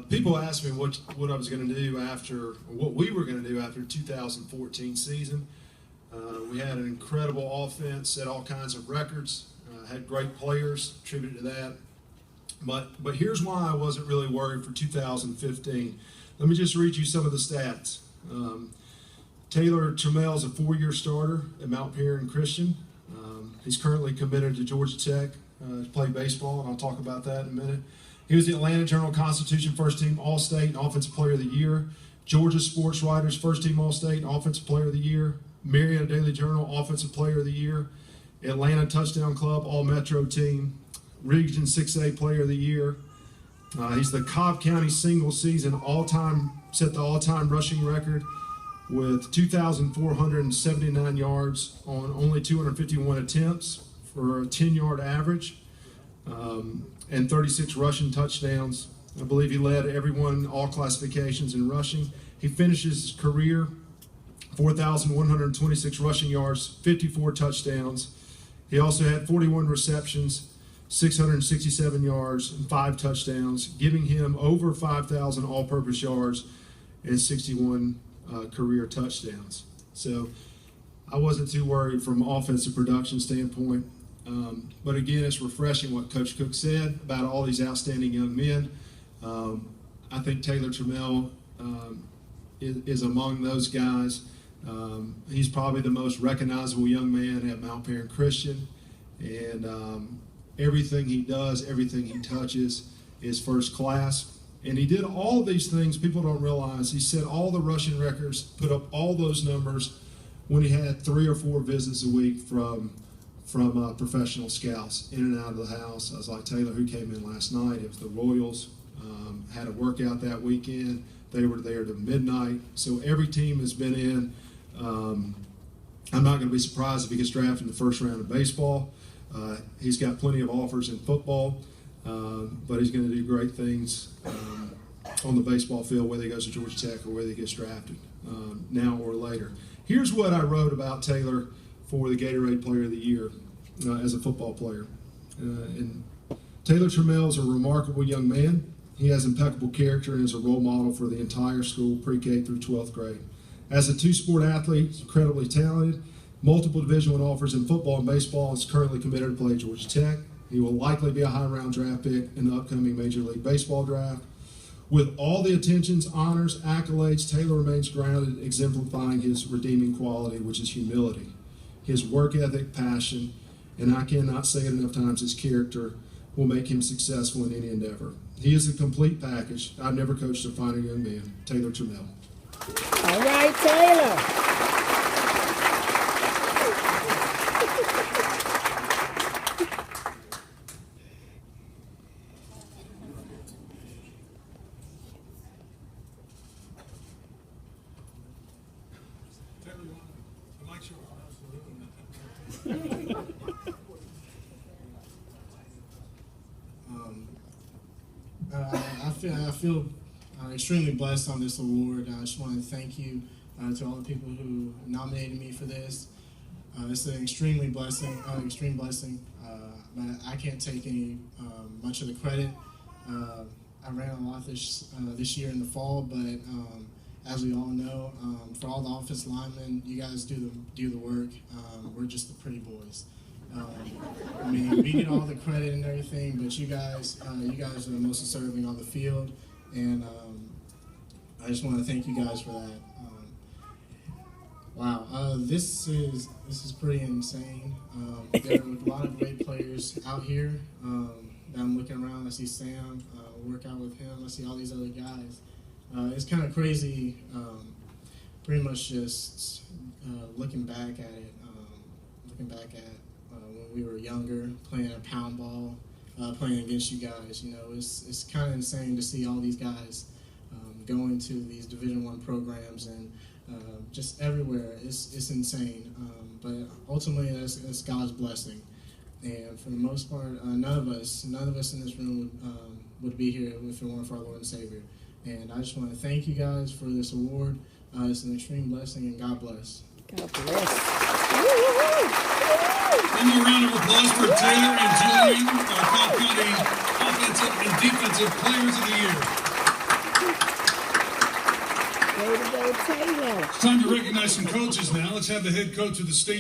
People asked me what I was going to do after, or what we were going to do after 2014 season. We had an incredible offense, set all kinds of records, had great players, attributed to that. But here's why I wasn't really worried for 2015. Let me just read you some of the stats. Taylor Trammel is a 4-year starter at Mount Paran Christian. He's currently committed to Georgia Tech to play baseball, and I'll talk about that in a minute. He was the Atlanta Journal-Constitution First Team All-State and Offensive Player of the Year, Georgia Sports Writers First Team All-State and Offensive Player of the Year, Marietta Daily Journal Offensive Player of the Year, Atlanta Touchdown Club All-Metro Team, Region 6A Player of the Year. He's the Cobb County single season set the all-time rushing record with 2,479 yards on only 251 attempts for a 10-yard average, and 36 rushing touchdowns. I believe he led everyone, all classifications in rushing. He finishes his career 4,126 rushing yards, 54 touchdowns. He also had 41 receptions, 667 yards, and 5 touchdowns, giving him over 5,000 all-purpose yards and 61 career touchdowns. So I wasn't too worried from an offensive production standpoint. But again, it's refreshing what Coach Cook said about all these outstanding young men. I think Taylor Trammel is among those guys. He's probably the most recognizable young man at Mount Paran Christian. And everything he does, everything he touches is first class. And he did all these things people don't realize. He set all the rushing records, put up all those numbers when he had 3 or 4 visits a week from professional scouts in and out of the house. I was like, Taylor, who came in last night? It was the Royals. Had a workout that weekend. They were there to midnight. So every team has been in. I'm not going to be surprised if he gets drafted in the first round of baseball. He's got plenty of offers in football, but he's going to do great things on the baseball field, whether he goes to Georgia Tech or whether he gets drafted now or later. Here's what I wrote about Taylor for the Gatorade Player of the Year as a football player. And Taylor Trammel is a remarkable young man. He has impeccable character and is a role model for the entire school, pre-K through 12th grade. As a 2-sport athlete, he's incredibly talented. Multiple Division I offers in football and baseball. Is currently committed to play at Georgia Tech. He will likely be a high-round draft pick in the upcoming Major League Baseball draft. With all the attentions, honors, accolades, Taylor remains grounded, exemplifying his redeeming quality, which is humility. His work ethic, passion, and I cannot say it enough times, his character will make him successful in any endeavor. He is a complete package. I've never coached a finer young man. Taylor Trammel. All right, Taylor. I feel extremely blessed on this award. I just want to thank you to all the people who nominated me for this. It's an extreme blessing, but I can't take any much of the credit. I ran a lot this year in the fall, but as we all know, for all the offensive linemen, you guys do the work. We're just the pretty boys. I mean, we get all the credit and everything, but you guys are the most deserving on the field, and I just want to thank you guys for that. Wow, this is pretty insane. There are a lot of great players out here. I'm looking around. I see Sam. Work out with him. I see all these other guys. It's kind of crazy. Pretty much just looking back at it. When we were younger, playing a pound ball, playing against you guys. You know, it's kind of insane to see all these guys going to these Division I programs and just everywhere. It's insane. But ultimately, it's God's blessing. And for the most part, none of us in this room would be here if it weren't for our Lord and Savior. And I just want to thank you guys for this award. It's an extreme blessing, and God bless. God bless. One more round of applause for Taylor and Julian, our Cobb County Offensive and Defensive Players of the Year. Way to go, Taylor. It's time to recognize some coaches now. Let's have the head coach of the state